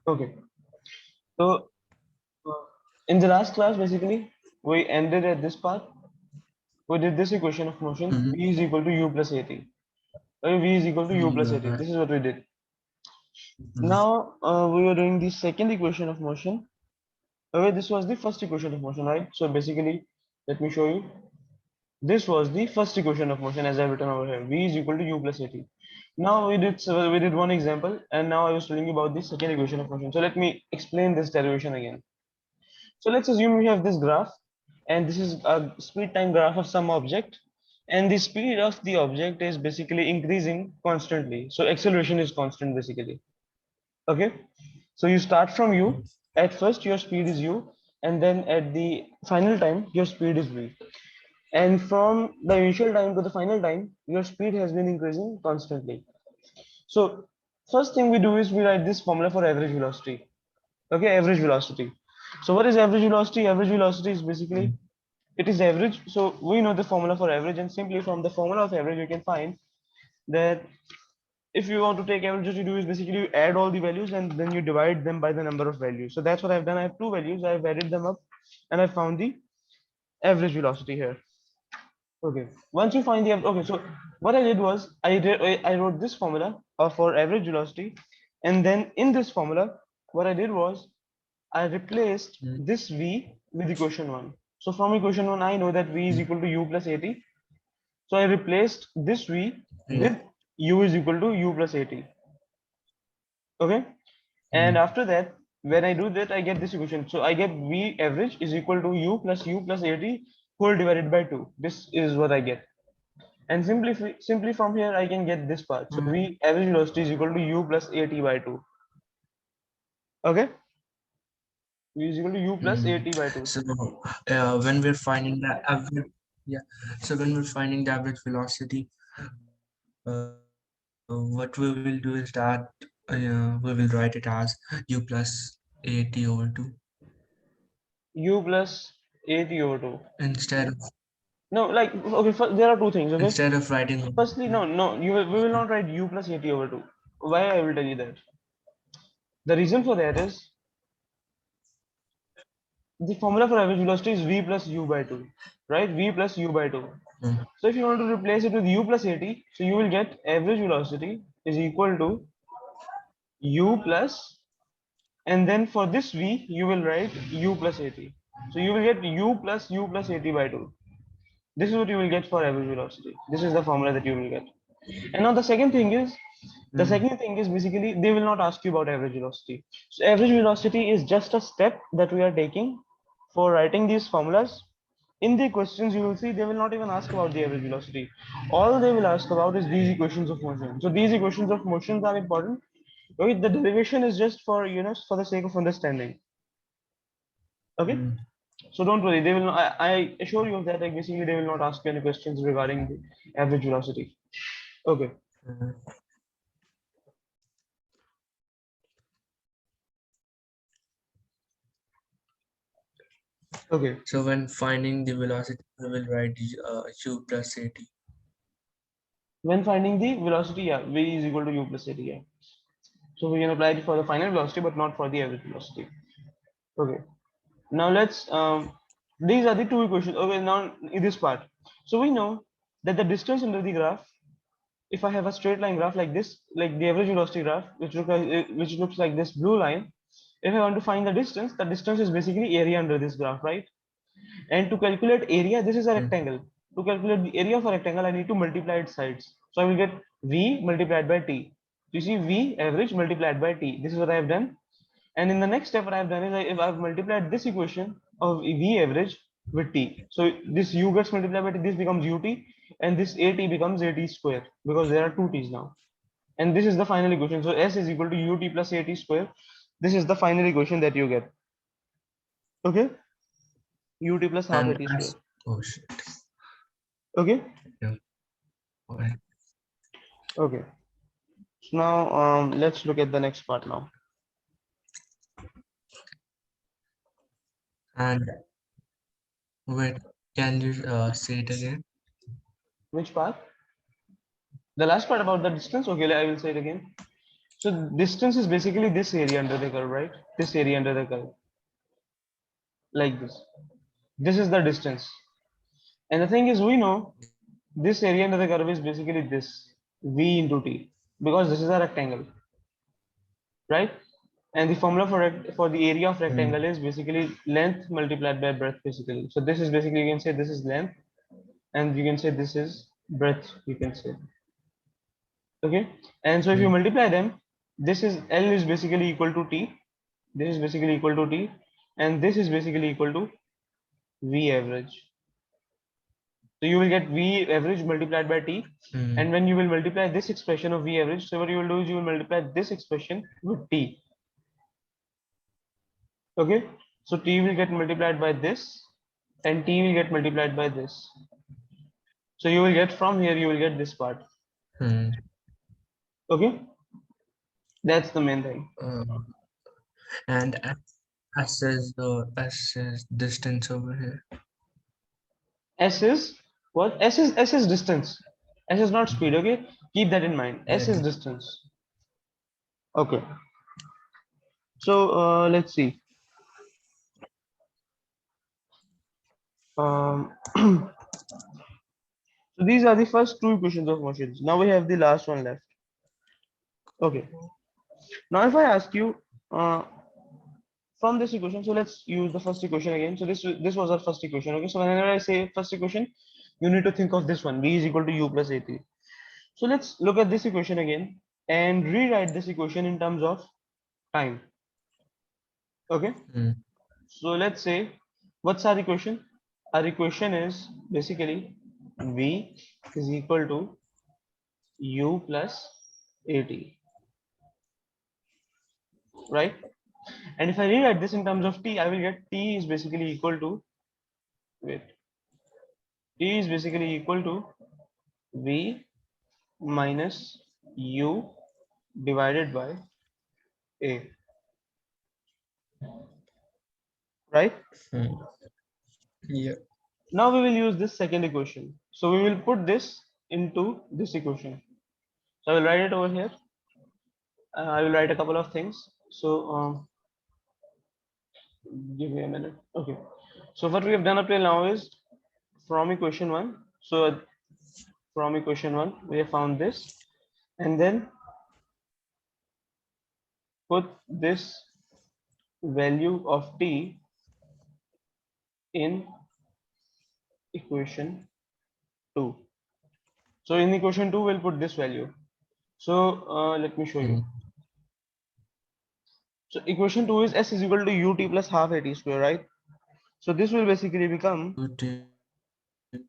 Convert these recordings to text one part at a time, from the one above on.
Okay. So in the last class, basically, we ended at this part. We did this equation of motion Mhm. v is equal to u plus at. Okay, v is equal to u plus at. Yeah. This is what we did. Mhm. Now we were doing the second equation of motion. Okay, this was the first equation of motion, right? So basically, let me show you. This was the first equation of motion as I've written over here. V is equal to u plus at. Now we did one example, and now I was telling you about the second equation of motion. So let me explain this derivation again. So let's assume we have this graph, and this is a speed time graph of some object, and the speed of the object is basically increasing constantly. So acceleration is constant basically. Okay, so you start from u. At first, your speed is u, and then at the final time, your speed is v. And from the initial time to the final time, your speed has been increasing constantly. So first thing we do is we write this formula for average velocity. Okay, average velocity. So what is average velocity? Average velocity is basically it is average. So we know the formula for average, and simply from the formula of average, you can find that if you want to take average, what you do is basically you add all the values and then you divide them by the number of values. So that's what I've done. I have two values. I've added them up, and I found the average velocity here. Okay. Once you find the okay, so what I did was I wrote this formula for average velocity, and then in this formula, what I did was I replaced Mhm. this v with equation one. So from equation one, I know that v is equal to u plus at. So I replaced this v Yeah. with u is equal to u plus at. Okay. And Mhm. after that, when I do that, I get this equation. So I get v average is equal to u plus at whole divided by 2. This is what I get. And simply from here, I can get this part. So Mhm. v average velocity is equal to u plus at by 2. Okay. V is equal to u plus at Mhm. by 2. So when we're finding the average, yeah. So when we're finding the average velocity, what we will do is that we will write it as u plus at over 2 U plus at over 2. instead of No, like, okay, there are two things, okay? instead of writing. Firstly, no, we will not write u plus at over 2. Why I will tell you that. The reason for that is the formula for average velocity is v plus u by 2, right? V plus u by 2. Mhm. So if you want to replace it with u plus at, so you will get average velocity is equal to u plus, and then for this v, you will write u plus at. So you will get u plus at by 2. This is what you will get for average velocity. This is the formula that you will get. And now the Mhm. second thing is basically they will not ask you about average velocity. So average velocity is just a step that we are taking for writing these formulas. In the questions you will see they will not even ask about the average velocity. All they will ask about is these equations of motion. So these equations of motions are important. Okay, the derivation is just for for the sake of understanding. Okay, Mhm. so don't worry. They will. Not, I assure you of that. Like basically, they will not ask you any questions regarding the average velocity. Okay. Mhm. Okay. So when finding the velocity, we will write u plus at. When finding the velocity, yeah, v is equal to u plus at. Yeah. So we can apply it for the final velocity, but not for the average velocity. Okay. Now let's. These are the two equations. Okay. Now in this part, so we know that the distance under the graph, if I have a straight line graph like this, like the average velocity graph, which looks like this blue line, if I want to find the distance is basically area under this graph, right? And to calculate area, this is a Mhm. rectangle. To calculate the area of a rectangle, I need to multiply its sides. So I will get V multiplied by T. You see V average multiplied by T. This is what I have done. And in the next step, what I have done is if I've multiplied this equation of V average with T. So this U gets multiplied by T, this becomes UT, and this AT becomes AT square because there are two T's now. And this is the final equation. So S is equal to UT plus AT square. This is the final equation that you get. Okay? UT plus half And AT square. as oh shit. Okay? Yeah. Alright. Okay. So now let's look at the next part now. And wait, can you say it again? Which part? The last part about the distance. Okay, I will say it again. So distance is basically this area under the curve, right? This area under the curve, like this. This is the distance. And the thing is, we know this area under the curve is basically this V into T, because this is a rectangle, right? And the formula for the area of rectangle is basically length multiplied by breadth, basically. So this is basically, you can say this is length, and you can say this is breadth, you can say. Okay. And so if you Mm. multiply them, this is L is basically equal to T. This is basically equal to T, and this is basically equal to V average. So you will get V average multiplied by T. Mm. And when you will multiply this expression of V average, so what you will do is you will multiply this expression with T. Okay. So T will get multiplied by this, and T will get multiplied by this. So you will get from here, you will get this part. Mm. Okay. That's the main thing. And S is distance over here. S is what? S is distance. S is not speed. Okay. Keep that in mind. Yeah, S is yeah. distance. Okay. So let's see. So these are the first two equations of motions. Now we have the last one left. Okay. Now if I ask you uh, from this equation, so let's use the first equation again. So this was our first equation. Okay. So whenever I say first equation, you need to think of this one. V is equal to U plus A3. So let's look at this equation again and rewrite this equation in terms of time. Okay. Mm. So let's say, what's our equation? Our equation is basically V is equal to U plus AT, right? And if I rewrite this in terms of T, I will get T is basically equal to, wait, T is basically equal to V minus U divided by A, right? Mm. Yeah. Now we will use this second equation. So we will put this into this equation. So I will write it over here. I will write a couple of things. So give me a minute. Okay. So what we have done up till now is from equation one. So from equation one, we have found this, and then put this value of t in equation two. So in equation two, we'll put this value. So let me show you. Mm. So equation two is s is equal to ut plus half at square, right? So this will basically become 2t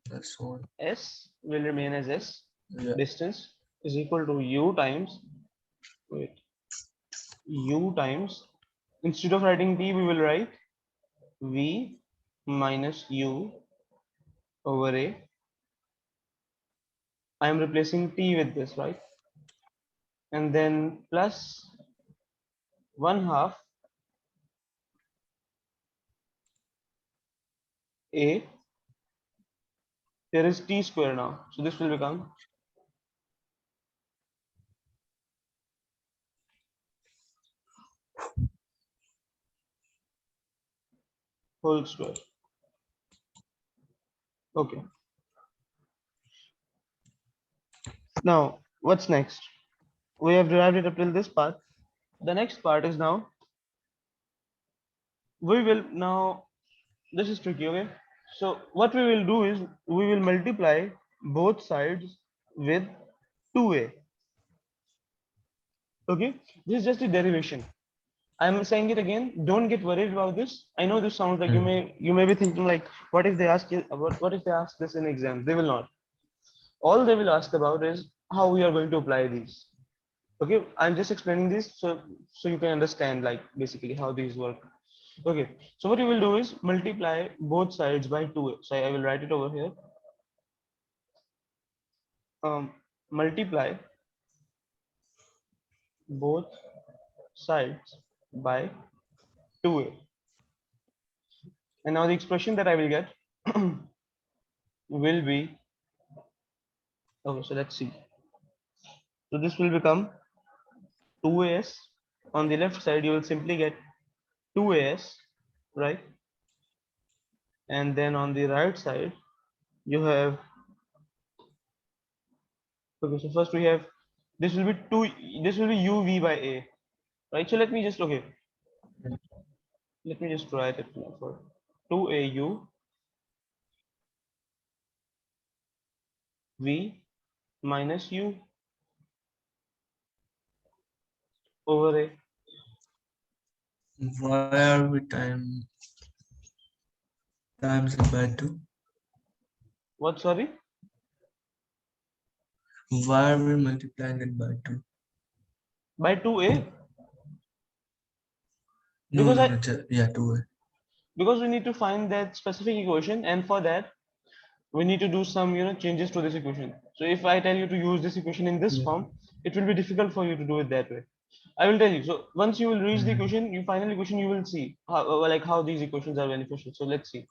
plus 1. s will remain as s, Yeah. distance is equal to u times, wait, u times, instead of writing t, we will write v minus u over a. I am replacing t with this, right? And then plus 1/2 a, there is t square now. So this will become whole square. Okay. Now, what's next? We have derived it up till this part. The next part is now, we will now, this is tricky, okay? So what we will do is we will multiply both sides with 2a. Okay, this is just a derivation. I'm saying it again. Don't get worried about this. I know this sounds like Mm. you may be thinking like, what if they ask you what if they ask this in exam? They will not. All they will ask about is how we are going to apply these. Okay, I'm just explaining this so you can understand like basically how these work. Okay, so what you will do is multiply both sides by 2. So I will write it over here. Multiply both sides by 2a. And now the expression that I will get will be, okay, so let's see. So this will become 2as. On the left side, you will simply get 2as, right? And then on the right side, you have, okay, so first we have, this will be 2, this will be uv by a, right? So let me just, okay, let me just write it now for 2au v minus u over a. Why are we times it by 2? What, sorry? Why are we multiplying it by 2? By 2a? No, Because no, I, no, yeah, 2. because we need to find that specific equation, and for that we need to do some, changes to this equation. So if I tell you to use this equation in this Yeah. form, it will be difficult for you to do it that way. I will tell you. So once you will reach the Mm. equation, you final equation, you will see how, like how these equations are beneficial. So let's see.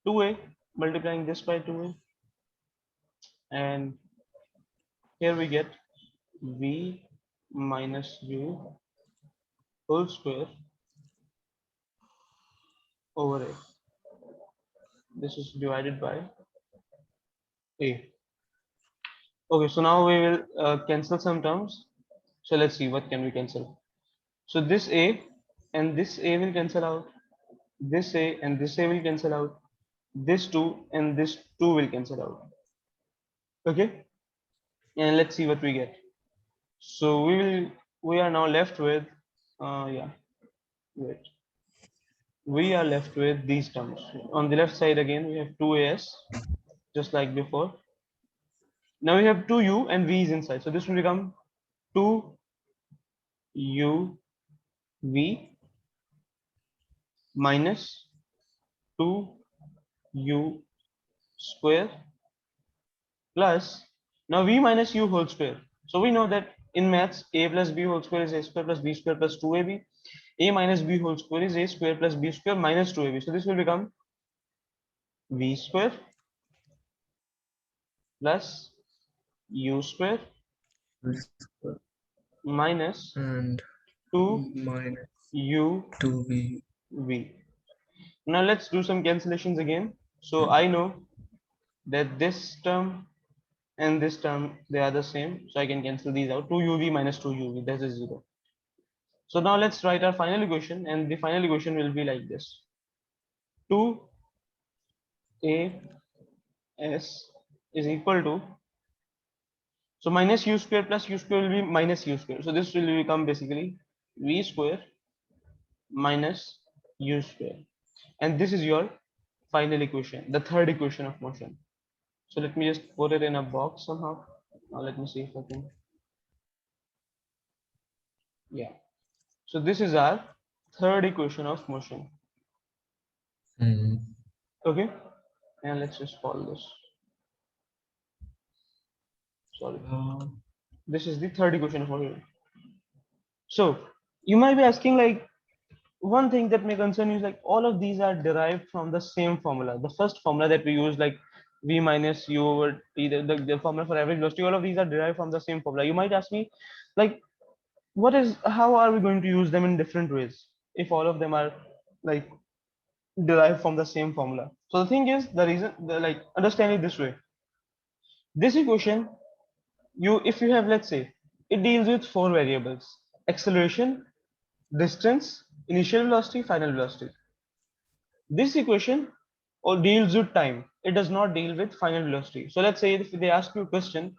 2a multiplying this by 2a, and here we get v minus u whole square over a. This is divided by a. Okay, so now we will cancel some terms. So let's see what can we cancel. So this a and this a will cancel out. This a and this a will cancel out. This 2 and this 2 will cancel out. Okay, and let's see what we get. So we are now left with, yeah, wait. We are left with these terms. On the left side again, we have 2as, just like before. Now we have 2u and v is inside. So this will become 2u v minus 2u square plus, now v minus u whole square. So we know that in maths, a plus b whole square is a square plus b square plus 2ab. A minus b whole square is a square plus b square minus 2ab. So this will become v square plus u square minus And 2u minus 2v. v. Now let's do some cancellations again. So I know that this term and this term, they are the same. So I can cancel these out. 2uv minus 2uv, that is 0. So now let's write our final equation, and the final equation will be like this. 2as is equal to, so minus u square plus u square will be minus u square. So this will become basically v square minus u square. And this is your final equation, the third equation of motion. So let me just put it in a box somehow. Now let me see if I can. Yeah. So this is our third equation of motion. Mm. Okay. And let's just call this. Sorry. Uh, This is the third equation of motion. So you might be asking, like, one thing that may concern you is like all of these are derived from the same formula. The first formula that we use, like v minus u over t, the formula for average velocity, all of these are derived from the same formula. You might ask me, like, how are we going to use them in different ways if all of them are like derived from the same formula? So the thing is, the reason, like, understand it this way. This equation, if you have, let's say, it deals with four variables: acceleration, distance, initial velocity, final velocity. This equation or deals with time. It does not deal with final velocity. So let's say if they ask you a question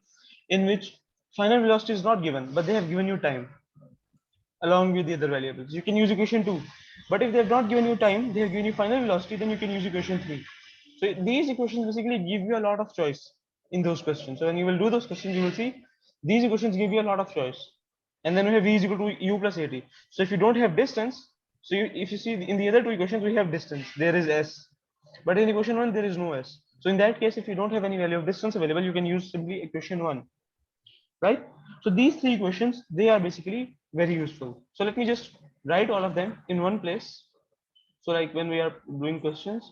in which final velocity is not given, but they have given you time along with the other variables, you can use equation 2. But if they have not given you time, they have given you final velocity, then you can use equation 3. So these equations basically give you a lot of choice in those questions. So when you will do those questions, you will see these equations give you a lot of choice. And then we have v is equal to u plus at. So if you don't have distance, so if you see in the other two equations, we have distance, there is s. But in equation 1, there is no s. So in that case, if you don't have any value of distance available, you can use simply equation 1, right? So these three equations, they are basically very useful. So let me just write all of them in one place. So like when we are doing questions,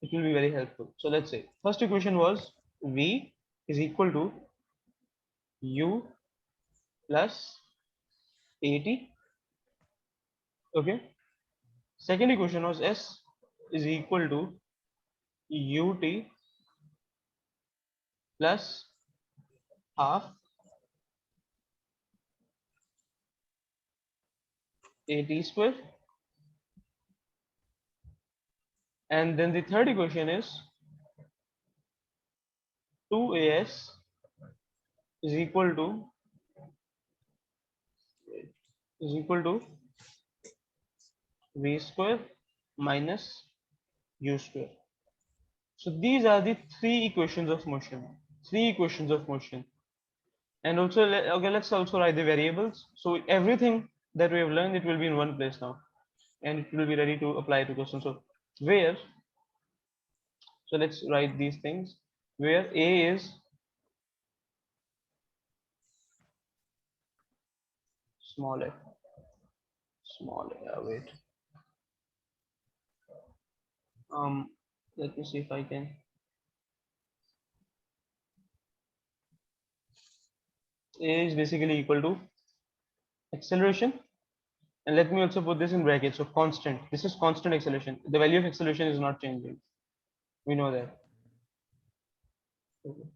it will be very helpful. So let's say first equation was v is equal to u plus 80. Okay. Second equation was S is equal to ut plus half at square. And then the third equation is 2as is equal to v square minus u square. So these are the three equations of motion. Three equations of motion. And also, okay, let's also write the variables. So everything that we have learned, it will be in one place now, and it will be ready to apply to questions. So where, so let's write these things. Where a is small f, wait. Let me see if I can. A is basically equal to acceleration, and let me also put this in brackets. So constant. This is constant acceleration. The value of acceleration is not changing. We know that. Okay.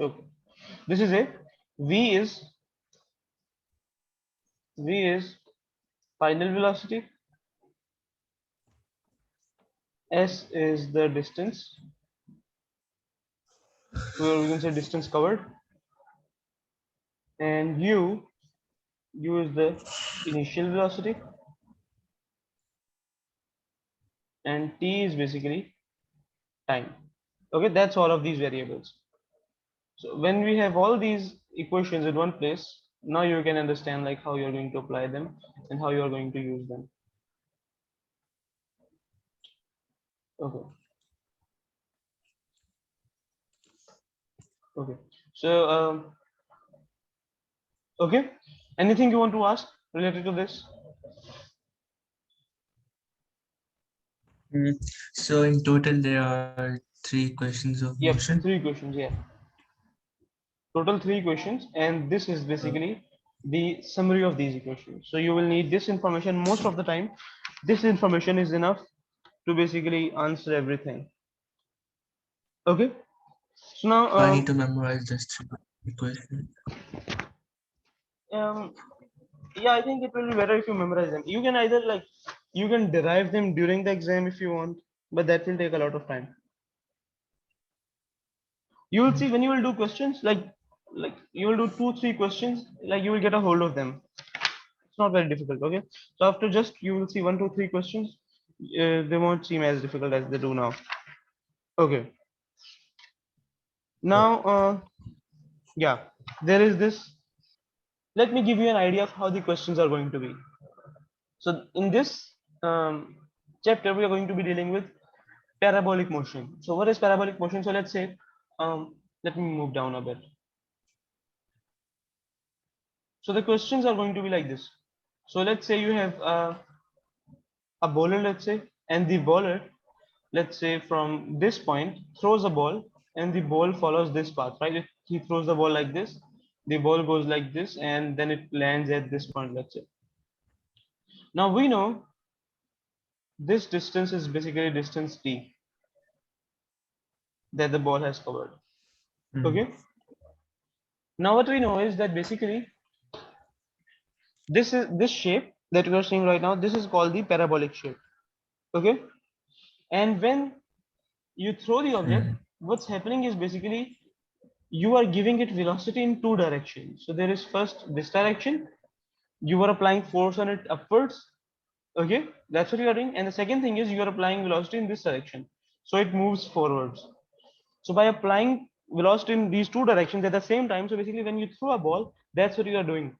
Okay. This is a v is final velocity. S is the distance, or we can say distance covered, and u is the initial velocity, and t is basically time. Okay, that's all of these variables. So when we have all these equations in one place, now you can understand like how you're going to apply them and how you're going to use them. Okay. Okay. So okay. Anything you want to ask related to this? So in total, there are three questions of Yep, motion. 3 questions. Yeah. Total 3 questions, and this is basically the summary of these equations. So you will need this information most of the time. This information is enough to basically answer everything. Okay. So now I need to memorize this three questions. um yeah, I think it will be better if you memorize them. You can either like you can derive them during the exam if you want, but that will take a lot of time. You will see when you will do questions like you will do 2-3 questions, like you will get a hold of them. It's not very difficult. Okay, so after just you will see 1, 2, 3 questions, they won't seem as difficult as they do now. Okay, now yeah, there is this. Let me give you an idea of how the questions are going to be. So in this chapter, we are going to be dealing with parabolic motion. So what is parabolic motion? So let's say, let me move down a bit. So the questions are going to be like this. So let's say you have a bowler, let's say, and the bowler, let's say from this point, throws a ball, and the ball follows this path, right? If he throws the ball like this, the ball goes like this, and then it lands at this point, let's say. Now we know this distance is basically distance t that the ball has covered. Okay. Now what we know is that basically this shape that we are seeing right now, this is called the parabolic shape. Okay. And when you throw the object, what's happening is basically you are giving it velocity in 2 directions. So there is first this direction, you are applying force on it upwards. Okay, that's what you are doing. And the second thing is you are applying velocity in this direction, so it moves forwards. So by applying velocity in these 2 directions at the same time, so basically when you throw a ball, that's what you are doing.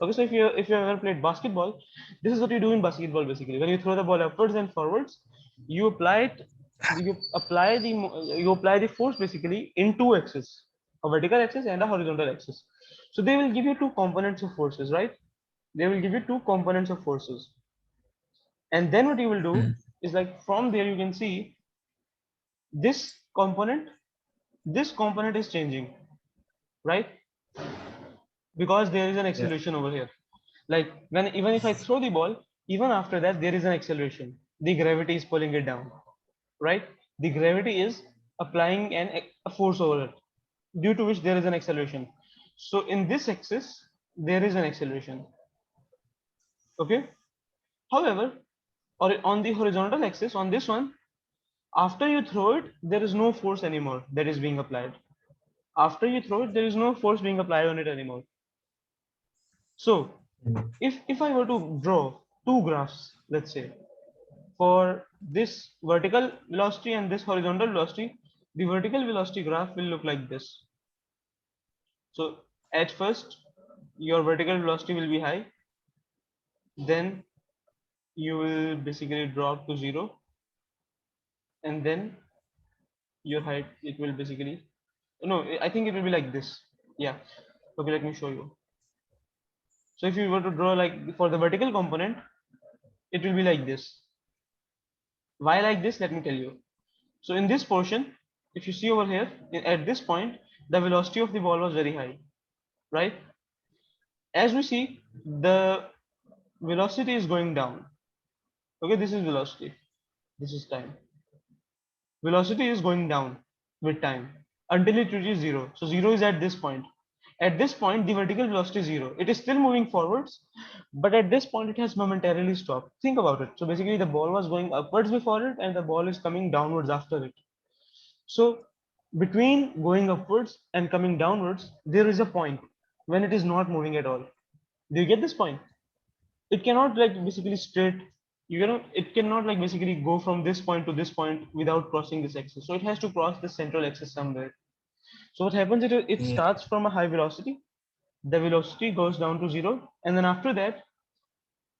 Okay, so if you have ever played basketball, this is what you do in basketball basically. When you throw the ball upwards and forwards, you apply it, you apply the force basically in 2 axes, a vertical axis and a horizontal axis. So they will give you 2 components of forces, right? They will give you 2 components of forces, and then what you will do is like from there you can see this component, this component is changing, right? because there is an acceleration over here. Like when even if I throw the ball, even after that there is an acceleration. The gravity is pulling it down, right? The gravity is applying a force over it, due to which there is an acceleration. So in this axis there is an acceleration. Okay. However, or on the horizontal axis, on this one, after you throw it, there is no force anymore that is being applied. After you throw it, there is no force being applied on it anymore. So Mm. if I were to draw two graphs, let's say, for this vertical velocity and this horizontal velocity, the vertical velocity graph will look like this. So at first, your vertical velocity will be high, then you will basically drop to 0, and then your height, it will basically, no, I think it will be like this. Yeah. Okay, let me show you. So if you were to draw like for the vertical component, it will be like this. Why like this? Let me tell you. So in this portion, if you see over here, at this point, the velocity of the ball was very high, right? As we see, the velocity is going down. Okay, this is velocity. This is time. Velocity is going down with time until it reaches 0. So 0 is at this point. At this point, the vertical velocity is 0. It is still moving forwards, but at this point, it has momentarily stopped. Think about it. So basically, the ball was going upwards before it, and the ball is coming downwards after it. So between going upwards and coming downwards, there is a point when it is not moving at all. Do you get this point? It cannot like basically straight, you know, it cannot like basically go from this point to this point without crossing this axis. So it has to cross the central axis somewhere. So what happens is it Yeah. starts from a high velocity, the velocity goes down to 0, and then after that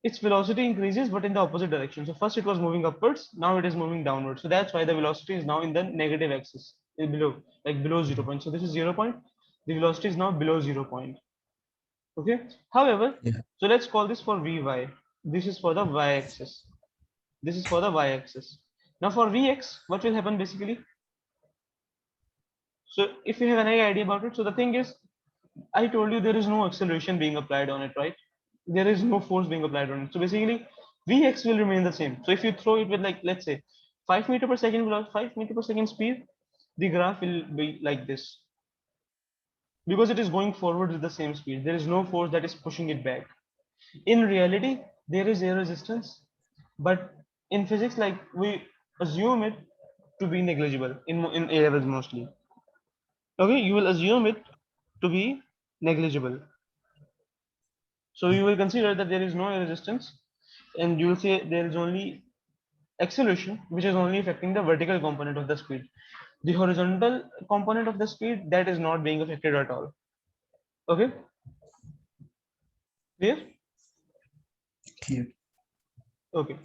its velocity increases but in the opposite direction. So first it was moving upwards, now it is moving downwards. So that's why the velocity is now in the negative axis, below, like below 0 point. So this is 0 point, the velocity is now below 0 point. Okay. However, Yeah. so let's call this for Vy. This is for the y-axis. This is for the y-axis. Now for Vx, what will happen basically? So if you have any idea about it, so the thing is, I told you there is no acceleration being applied on it, right? There is no force being applied on it. So basically, Vx will remain the same. So if you throw it with like, let's say 5 meter per second, 5 meter per second speed, the graph will be like this. Because it is going forward with the same speed. There is no force that is pushing it back. In reality, there is air resistance, but in physics, like we assume it to be negligible in A levels mostly. Okay, you will assume it to be negligible. So you will consider that there is no air resistance, and you will say there is only acceleration, which is only affecting the vertical component of the speed. The horizontal component of the speed, that is not being affected at all. Okay, clear? Clear. Okay.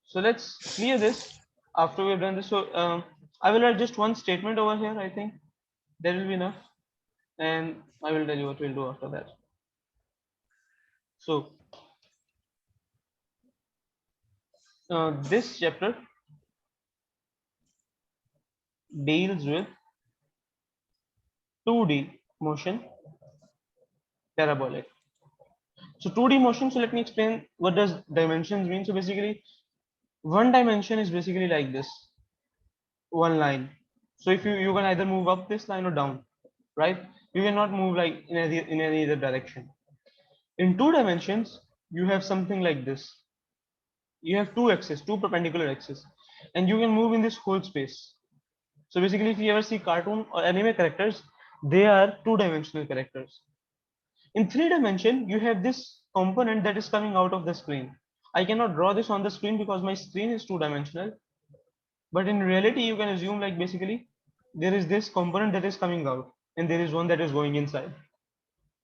So let's clear this after we've done this. So I will add just one statement over here. I think that will be enough, and I will tell you what we'll do after that. So this chapter deals with 2D motion parabolic. So 2D motion. So let me explain what does dimensions mean. So basically, one dimension is basically like this, one line. So if you can either move up this line or down, right? You cannot move like in any other direction. In two dimensions, you have something like this. You have two axes, two perpendicular axes, and you can move in this whole space. So basically, if you ever see cartoon or anime characters, they are two-dimensional characters. In three dimension, you have this component that is coming out of the screen. I cannot draw this on the screen because my screen is two-dimensional. But in reality, you can assume like basically there is this component that is coming out, and there is one that is going inside,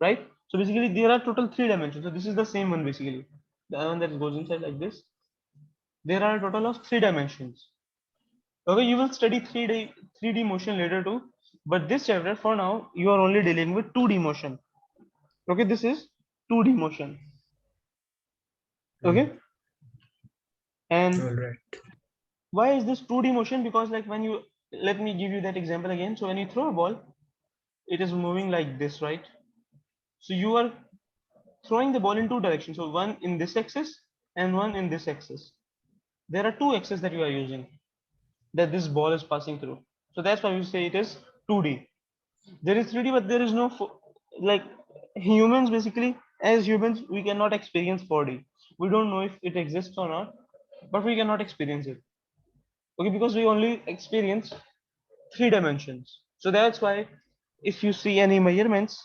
right? So basically, there are total three dimensions. So this is the same one basically. The one that goes inside like this. There are a total of three dimensions. Okay, you will study 3D motion later too, but this chapter for now you are only dealing with 2D motion. Okay, this is 2D motion. Mm. Okay, and All right. why is this 2D motion? Because like when you, let me give you that example again. So when you throw a ball, it is moving like this, right? So you are throwing the ball in two directions. So one in this axis and one in this axis. There are two axes that you are using that this ball is passing through. So that's why we say it is 2D. There is 3D, but there is no like humans basically. As humans, we cannot experience 4D. We don't know if it exists or not, but we cannot experience it. Okay, because we only experience 3 dimensions. So that's why if you see any measurements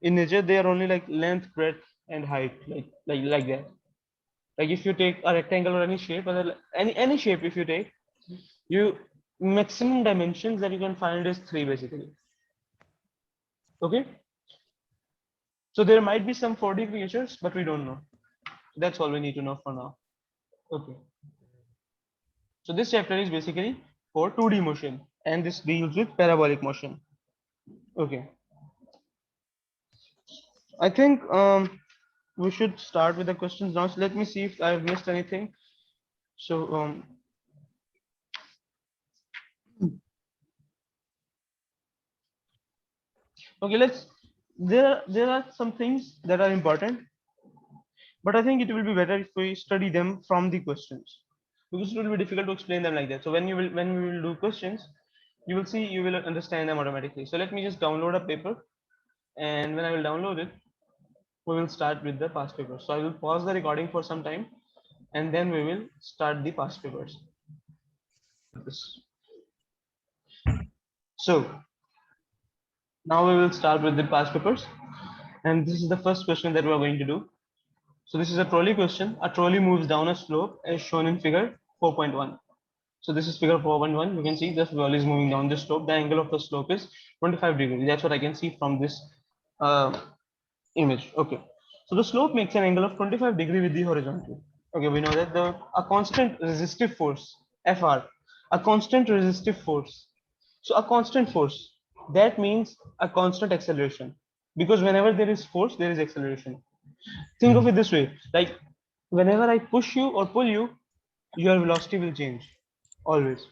in nature, they are only like length, breadth, and height, like that. Like if you take a rectangle or any shape, or any shape, if you take, you maximum dimensions that you can find is 3 basically. Okay, so there might be some 4D creatures, but we don't know. That's all we need to know for now. Okay, so this chapter is basically for 2D motion, and this deals with parabolic motion. Okay, I think we should start with the questions now. So let me see if I've missed anything. So okay, there are some things that are important, but I think it will be better if we study them from the questions, because it will be difficult to explain them like that. So when we will do questions, you will see, you will understand them automatically. So let me just download a paper, and when I will download it, we will start with the past papers. So I will pause the recording for some time, and then we will start the past papers. So now we will start with the past papers, and this is the first question that we are going to do. So this is a trolley question. A trolley moves down a slope as shown in figure 4.1. So this is figure 4.1. You can see the trolley is moving down the slope. The angle of the slope is 25 degrees. That's what I can see from this uh, image. Okay. So the slope makes an angle of 25 degree with the horizontal. Okay, we know that a constant resistive force, Fr, a constant resistive force. So a constant force, that means a constant acceleration, because whenever there is force, there is acceleration. Think of it this way, like whenever I push you or pull you, your velocity will change, always.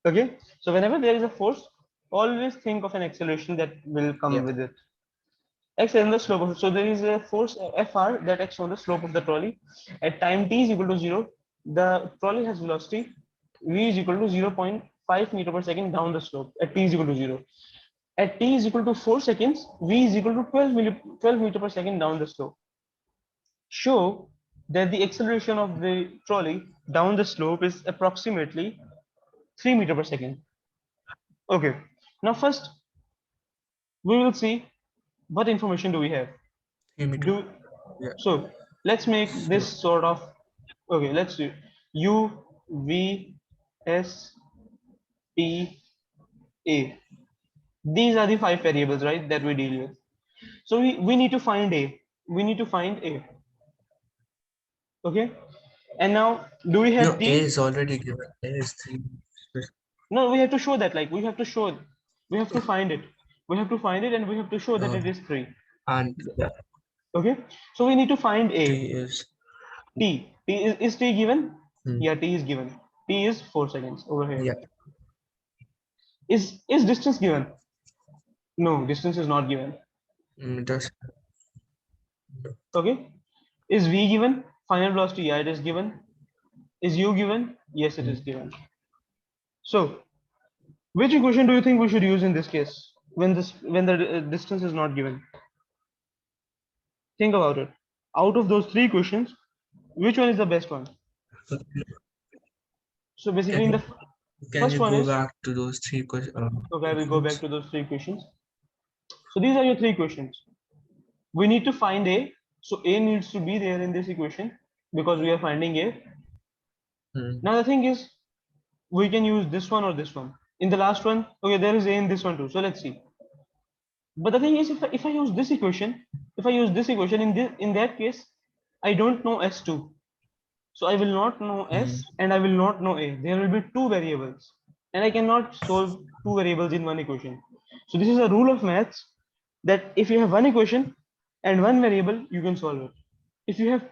Okay, so whenever there is a force, always think of an acceleration that will come Yeah. with it. X and the slope of it. So there is a force Fr that acts on the slope of the trolley. At time t is equal to 0, the trolley has velocity v is equal to 0.5 meter per second down the slope at t is equal to 0. At t is equal to 4 seconds, v is equal to 12 meter per second down the slope. Show that the acceleration of the trolley down the slope is approximately 3 meter per second. Okay, now first we will see what information do we have. 3 meter. Do Yeah. so let's make this So sort of, okay, let's do u v s t a. These are the 5 variables, right, that we deal with. So we need to find a, we need to find a. Okay, and now do we no, have A t? is already given. A is 3. No, we have to show that, like we have to show, we have to find it, we have to find it, and we have to show that Uh, it is 3. and yeah, Okay, so we need to find a. 3 is. Is t given? Hmm, Yeah, t is given. T is 4 seconds over here. yeah. Is distance given? No, distance is not given. Meters. Okay, is v given? Final velocity, yeah, it is given. Is u given? Yes, it Hmm. is given. So which equation do you think we should use in this case when the distance is not given? Think about it. Out of those 3 equations, which one is the best one? So basically Can in you the can first you one go is, back to those three okay, I will go back questions? to those 3 equations. So these are your 3 equations. We need to find a, so a needs to be there in this equation because we are finding a. Hmm. Now the thing is, we can use this one or this one. In the last one, okay, there is a in this one too. So let's see. But the thing is, if I use this equation, if I use this equation in that case, I don't know s2. So I will not know Hmm. s and I will not know a. There will be 2 variables, and I cannot solve 2 variables in one equation. So this is a rule of maths that if you have one equation and one variable, you can solve it. If you have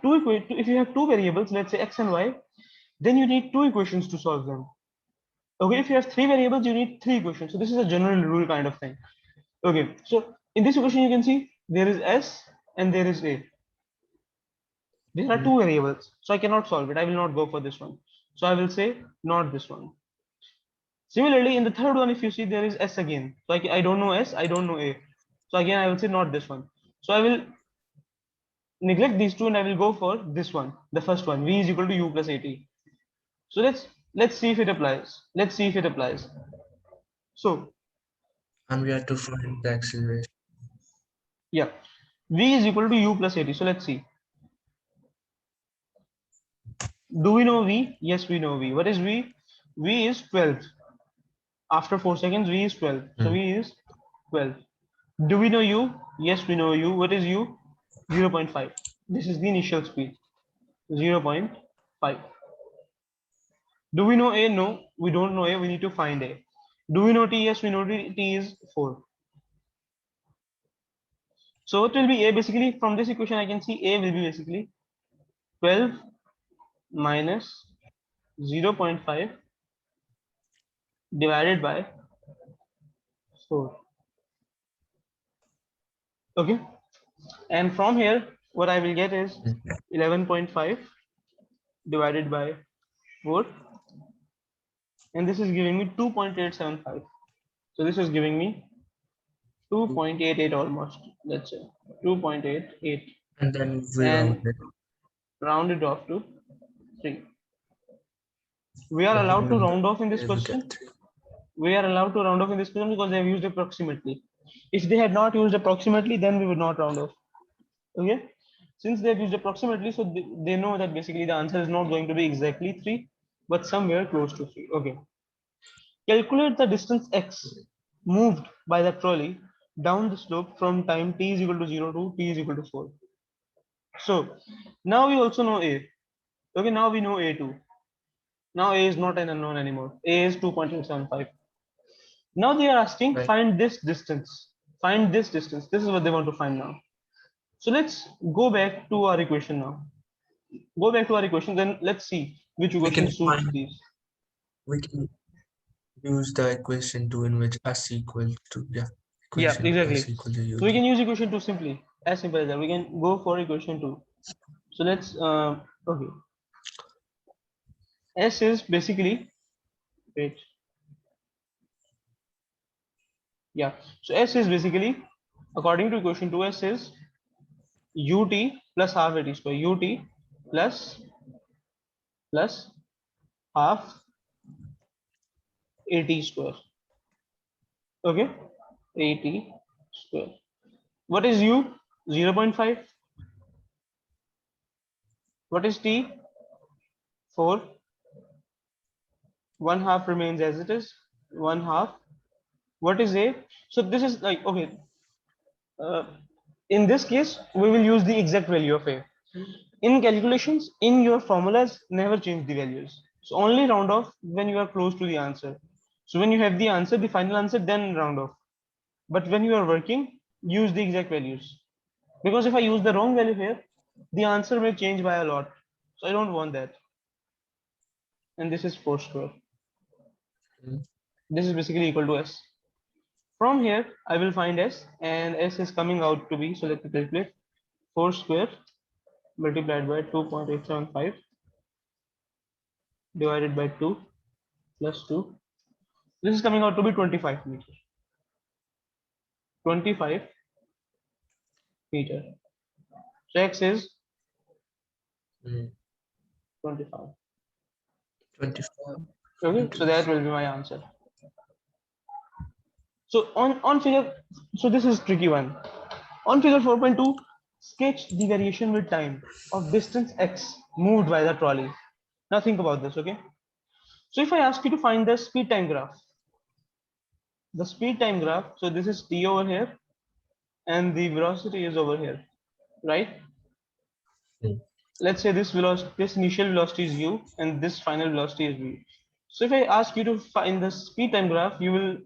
if you have 2 variables, let's say x and y, then you need 2 equations to solve them. Okay, if you have 3 variables, you need 3 equations. So this is a general rule kind of thing. Okay, so in this equation, you can see there is s and there is a. These are two variables, so I cannot solve it. I will not go for this one. So I will say not this one. Similarly, in the third one, if you see, there is s again. So I don't know s, I don't know a. So again, I will say not this one. So I will neglect these two and I will go for this one, the first one, v is equal to u plus at. So let's see if it applies. Let's see if it applies. So And we have to find the acceleration. yeah, v is equal to u plus at. So let's see. Do we know v? Yes, we know v. What is v? V is 12. After 4 seconds, v is 12. So v is 12. Do we know u? Yes, we know u. What is u? 0.5. This is the initial speed. 0.5. Do we know a? No, we don't know a. We need to find a. Do we know t? Yes, we know t is 4. So what will be a? Basically, from this equation, I can see a will be basically 12 minus 0.5 divided by 4. Okay. And from here, what I will get is 11.5 divided by 4. And this is giving me 2.875. So this is giving me 2.88 almost. Let's say 2.88. And then we round And it. round it off to 3. We are Then allowed to round off in this we get question. 3. We are allowed to round off in this question because they have used approximately. If they had not used approximately, then we would not round off. Okay. Since they have used approximately, so they know that basically the answer is not going to be exactly 3, but somewhere close to 3. Okay. Calculate the distance x moved by the trolley down the slope from time t is equal to 0 to t is equal to 4. So now we also know a. Okay, now we know a too. Now a is not an unknown anymore. A is 2.875. Now they are asking Right. find this distance. Find this distance. This is what they want to find now. So let's go back to our equation now. Go back to our equation, then let's see which We equation can suits find, these. we can use the equation 2 in which s equal to, Yeah, equation s exactly. equal to So we ut. can use equation 2 simply. As simple as that. We can go for equation 2. So let's okay. S is basically wait. Yeah. So S is basically according to equation 2, S is ut plus half at square. Ut plus half at square. Okay. At square. What is u? 0.5. What is t? 4. 1/2 remains as it is. 1/2. What is a? So this is like okay. Uh, in this case, we will use the exact value of a. In calculations, in your formulas, never change the values. So only round off when you are close to the answer. So when you have the answer, the final answer, then round off. But when you are working, use the exact values. Because if I use the wrong value here, the answer may change by a lot. So I don't want that. And this is 4 square. This is basically equal to s. From here, I will find s, and s is coming out to be, so let me calculate, 4 square multiplied by 2.875 divided by 2 plus 2. This is coming out to be 25 meters. 25 meter. So x is 25. 25 Okay, so that meters. will be my answer. So on figure, so this is tricky one. On figure 4.2, sketch the variation with time of distance x moved by the trolley. Now think about this, okay? So if I ask you to find the speed time graph, so this is t over here and the velocity is over here, right? Let's say this velocity, this initial velocity is u and this final velocity is v. So if I ask you to find the speed time graph, you will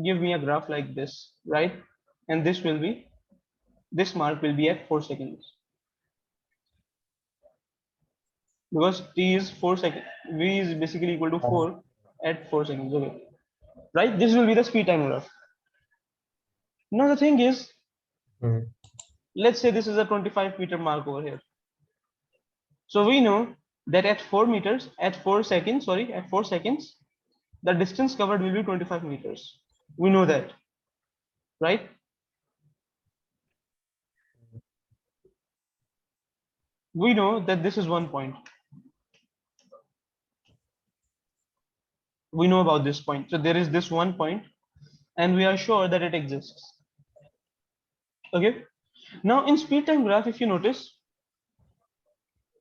give me a graph like this, right? And this will be, this mark will be at 4 seconds because t is 4 seconds, v is basically equal to 4 at 4 seconds, okay? Right? This will be the speed time graph. Now the thing is, Let's say this is a 25-meter mark over here. So we know that at 4 meters, at 4 seconds, the distance covered will be 25 meters. We know that, right? We know that this is one point. We know about this point. So there is this one point, and we are sure that it exists. Okay. Now in speed time graph, if you notice,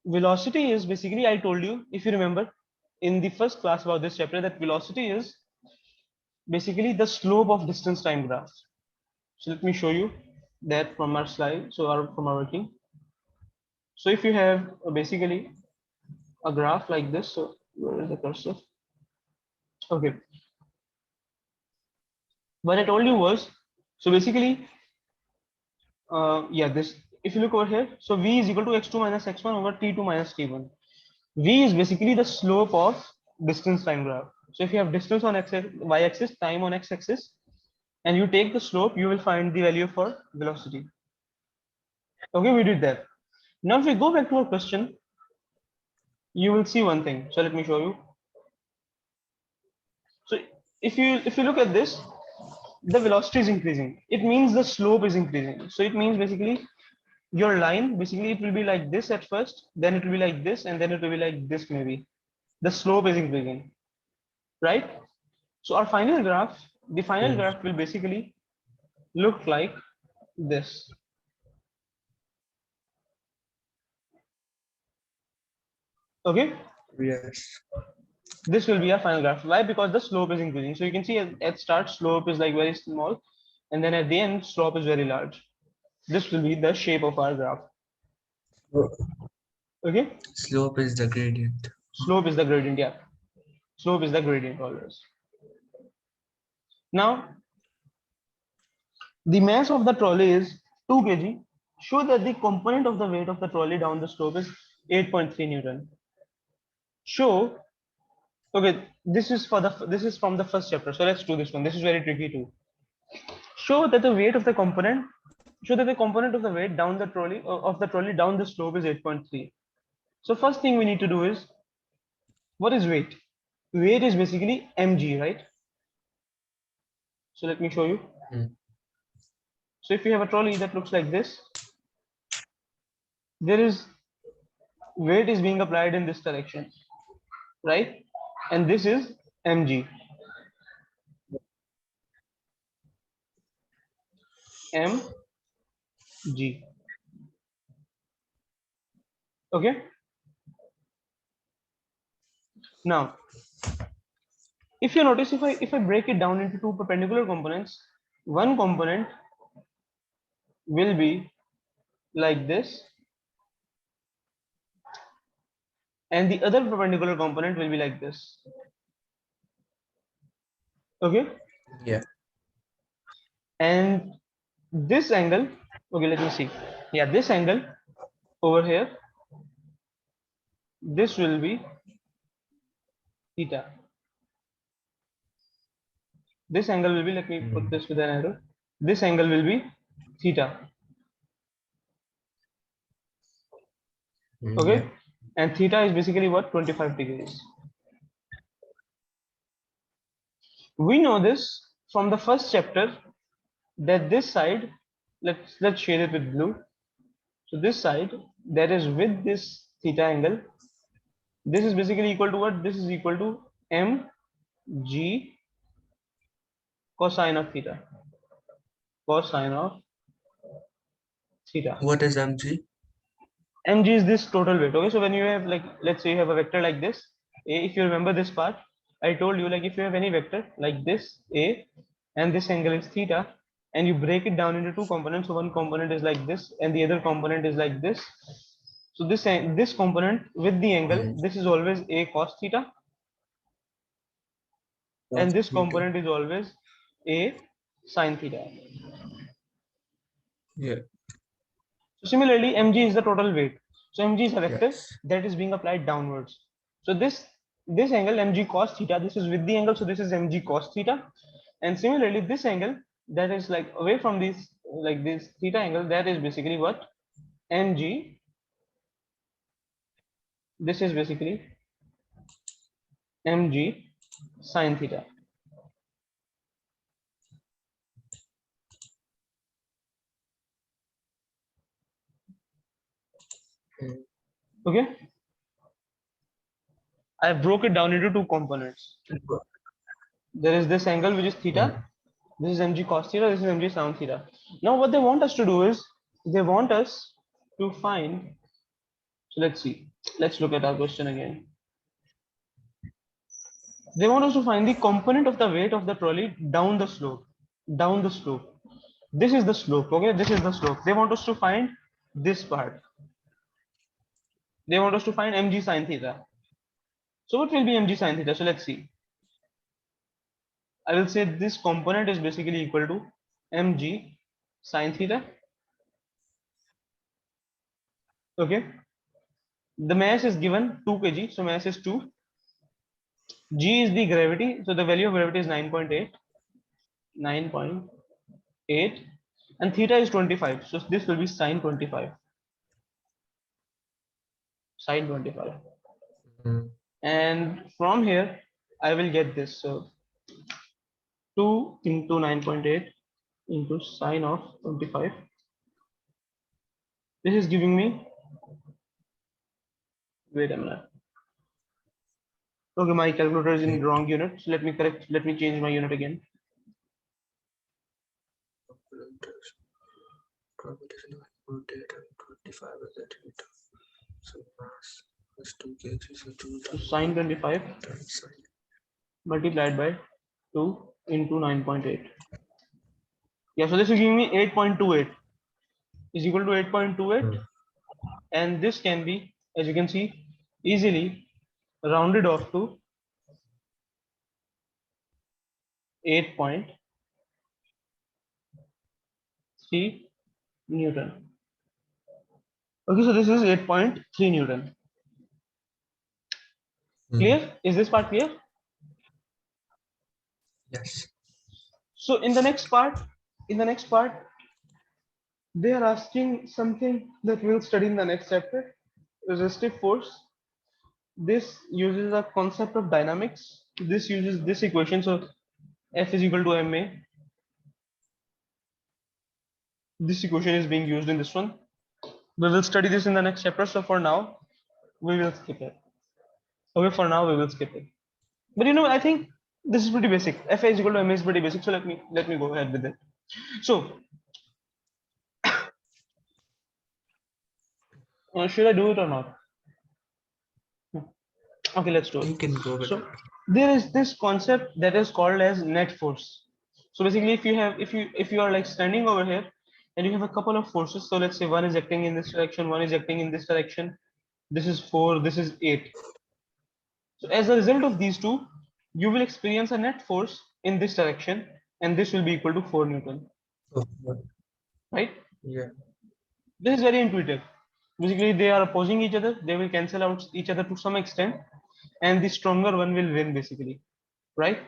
velocity is basically, I told you, if you remember in the first class about this chapter, that velocity is basically the slope of distance time graph. So let me show you that from our slide. So from our working. So if you have basically a graph like this, so where is the cursor? Okay. What I told you was, so basically, yeah, this, if you look over here, so v is equal to x2 minus x1 over t2 minus t1. V is basically the slope of distance time graph. So if you have distance on x y-axis, time on x-axis, and you take the slope, you will find the value for velocity. Okay, we did that. Now if we go back to our question, you will see one thing. So let me show you. So if you look at this, the velocity is increasing. It means the slope is increasing. So it means basically your line, basically it will be like this at first, then it will be like this, and then it will be like this maybe. The slope is increasing, right? So our final graph, the final Yes. graph will basically look like this. Okay, Yes. this will be our final graph. Why? Because the slope is increasing. So you can see at start slope is like very small, and then at the end slope is very large. This will be the shape of our graph. So Okay, slope is the gradient. slope is the gradient. Yeah, slope is the gradient always. Now the mass of the trolley is 2 kg. Show that the component of the weight of the trolley down the slope is 8.3 Newton. Show, okay, this is from the first chapter. So let's do this one. This is very tricky too. Show that the weight of the component, show that the component of the weight down the trolley of the trolley down the slope is 8.3. So first thing we need to do is, what is weight? Weight is basically mg, right? So let me show you. Mm. So if you have a trolley that looks like this, there is weight is being applied in this direction, right? And this is mg. mg. Okay. Now, if you notice, if I break it down into two perpendicular components, one component will be like this, and the other perpendicular component will be like this. Okay. Yeah. And this angle, okay, let me see. Yeah, this angle over here, this will be theta. This angle will be, let me put Mm. this with an arrow. This angle will be theta. Yeah. Okay. And theta is basically what? 25 degrees. We know this from the first chapter, that this side, let's shade it with blue. So this side that is with this theta angle, this is basically equal to what? This is equal to mg cosine of theta. Cosine of theta. What is mg? Mg is this total weight. Okay, so when you have, like, let's say you have a vector like this, a, if you remember this part, I told you, like, if you have any vector like this a, and this angle is theta, and you break it down into two components, so one component is like this and the other component is like this. So this component with the angle, Mm. this is always a cos theta, and Cos this theta. component is always a sin theta. Yeah. So similarly, mg is the total weight. So mg is a vector Yes. that is being applied downwards. So this angle mg cos theta, this is with the angle, so this is mg cos theta. And similarly, this angle that is like away from this like this theta angle, that is basically what? Mg. This is basically mg sine theta. Okay, I broke it down into two components. There is this angle which is theta. This is mg cos theta. This is mg sin theta. Now what they want us to do is they want us to find. So let's see. Let's look at our question again. They want us to find the component of the weight of the trolley down the slope. Down the slope. This is the slope. Okay, this is the slope. They want us to find this part. They want us to find mg sin theta. So what will be mg sin theta? So let's see. I will say this component is basically equal to mg sin theta. Okay. The mass is given 2 kg. So mass is 2. G is the gravity. So the value of gravity is 9.8. 9.8. And theta is 25. So this will be sine 25. Sine 25. And from here, I will get this. So 2 into 9.8 into sine of 25. This is giving me, wait a minute. Okay, my calculator is in wrong unit. So let me correct, let me change my unit again. So sine 25 multiplied by 2 into 9.8. Yeah, so this is giving me 8.28 is equal to 8.28, and this can be, as you can see, easily rounded off to 8.3 Newton. Okay, so this is 8.3 Newton. Clear? Is this part clear? Yes. So in the next part, they are asking something that we'll study in the next chapter, resistive force. This uses a concept of dynamics. This uses this equation. So F is equal to ma. This equation is being used in this one. We will study this in the next chapter. So for now, we will skip it. Okay, for now we will skip it. But you know, I think this is pretty basic. F is equal to ma is pretty basic. So let me go ahead with it. So should I do it or not? Okay, let's do it. You can go with So it. there is this concept that is called as net force. So basically, if you are like standing over here and you have a couple of forces, so let's say one is acting in this direction, one is acting in this direction, this is 4, this is 8. So as a result of these two, you will experience a net force in this direction, and this will be equal to 4 Newton, right? Yeah. This is very intuitive. Basically, they are opposing each other. They will cancel out each other to some extent, and the stronger one will win, basically, right?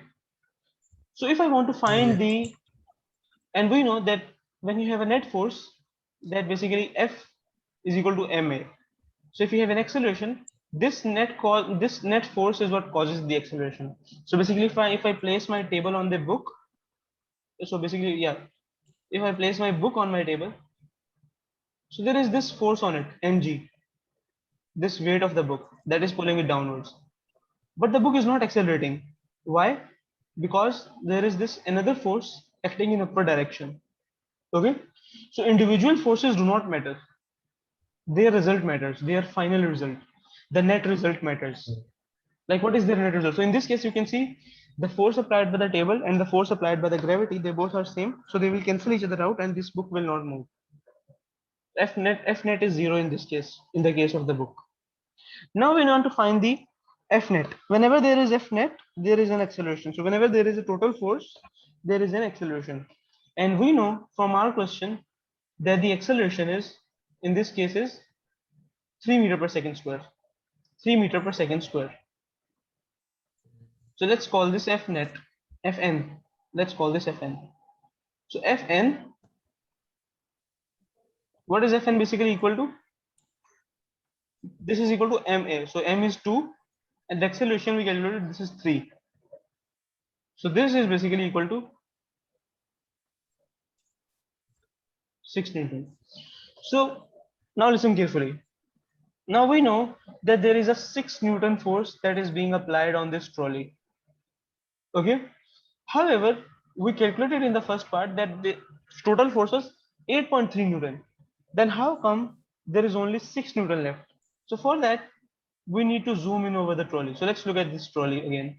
So if I want to find the, and we know that when you have a net force, that basically F is equal to ma. So if you have an acceleration, this net force is what causes the acceleration. So basically, if I place my table on the book, so basically, yeah, if I place my book on my table, so there is this force on it, mg, this weight of the book that is pulling it downwards. But the book is not accelerating. Why? Because there is this another force acting in upward direction. Okay, so individual forces do not matter. Their result matters. Their final result, the net result matters. Like what is their net result? So in this case, you can see the force applied by the table and the force applied by the gravity. They both are same, so they will cancel each other out, and this book will not move. F net is 0 in this case. In the case of the book. Now we want to find the F net. Whenever there is F net, there is an acceleration. So whenever there is a total force, there is an acceleration. And we know from our question that the acceleration is, in this case, is 3 meter per second square. 3 meter per second square. So let's call this F net, Fn. Let's call this Fn. So Fn What is Fn basically equal to? This is equal to ma. So m is 2, and the acceleration we calculated, this is 3. So this is basically equal to 6 Newton. So now listen carefully. Now we know that there is a 6 Newton force that is being applied on this trolley. Okay. However, we calculated in the first part that the total force was 8.3 Newton. Then how come there is only 6 Newton left? So for that, we need to zoom in over the trolley. So let's look at this trolley again.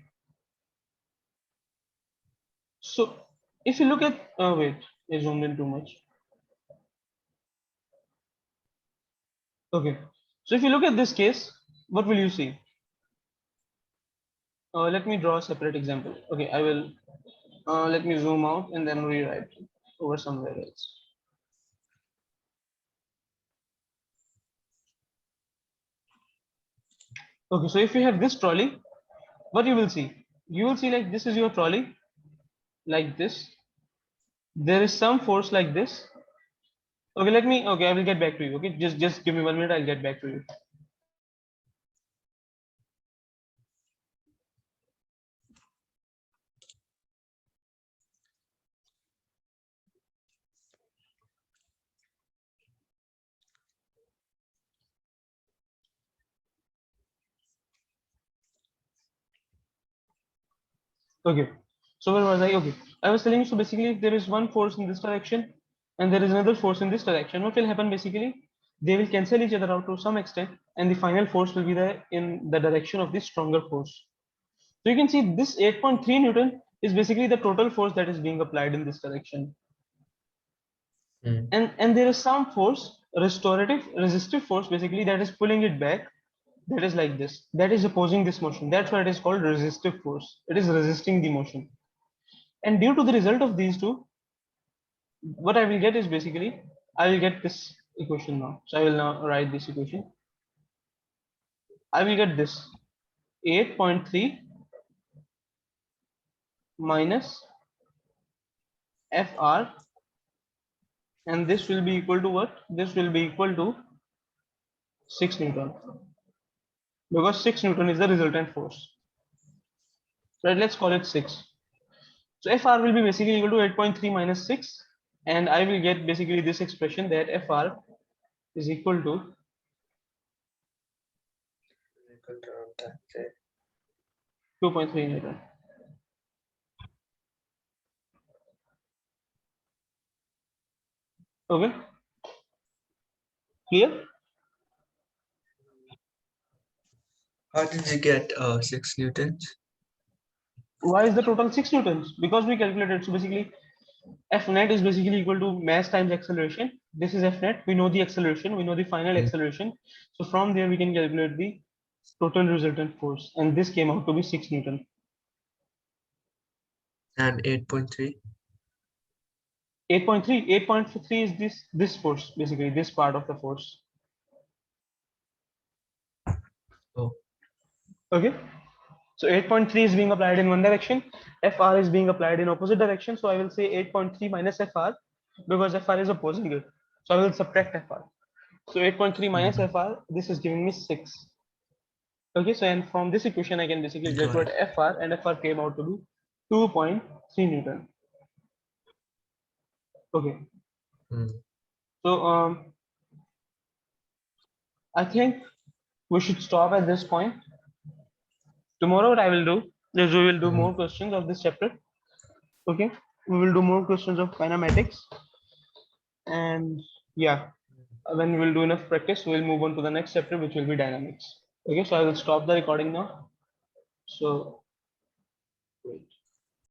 So if you look at, wait, I zoomed in too much. Okay. So if you look at this case, what will you see? Let me draw a separate example. Okay, I will, let me zoom out and then rewrite over somewhere else. Okay, so if you have this trolley, what you will see? You will see like this is your trolley, like this. There is some force like this. Okay, okay, I will get back to you. Okay, just give me 1 minute, I'll get back to you. Okay, so where was I? Okay, I was telling you, so basically if there is one force in this direction and there is another force in this direction, what will happen basically? They will cancel each other out to some extent, and the final force will be there in the direction of the stronger force. So you can see this 8.3 Newton is basically the total force that is being applied in this direction. And there is some force, restorative, resistive force basically, that is pulling it back. That is like this. That is opposing this motion. That's why it is called resistive force. It is resisting the motion. And due to the result of these two, what I will get is basically, I will get this equation now. So I will now write this equation. I will get this 8.3 minus Fr, and this will be equal to what? This will be equal to 6 Newton, because 6 Newton is the resultant force. Right, let's call it 6. So Fr will be basically equal to 8.3 minus 6, and I will get basically this expression that Fr is equal to 2.3 Newton. Okay, clear? How did you get 6 newtons? Why is the total 6 Newtons? Because we calculated. So basically, F net is basically equal to mass times acceleration. This is F net. We know the acceleration. We know the final acceleration. So from there, we can calculate the total resultant force. And this came out to be 6 Newton. And 8.3? 8.3 is this force, basically, this part of the force. Oh. Okay. So 8.3 is being applied in one direction. Fr is being applied in opposite direction. So I will say 8.3 minus Fr, because Fr is opposing it. So I will subtract Fr. So 8.3 minus Fr, this is giving me 6. Okay, so and from this equation, I can basically Got calculate Fr, and Fr came out to be 2.3 Newton. Okay. So I think we should stop at this point. Tomorrow, what I will do is we will do more questions of this chapter. Okay, we will do more questions of kinematics, and yeah, when we'll do enough practice, we'll move on to the next chapter, which will be dynamics. Okay, so I will stop the recording now. So wait.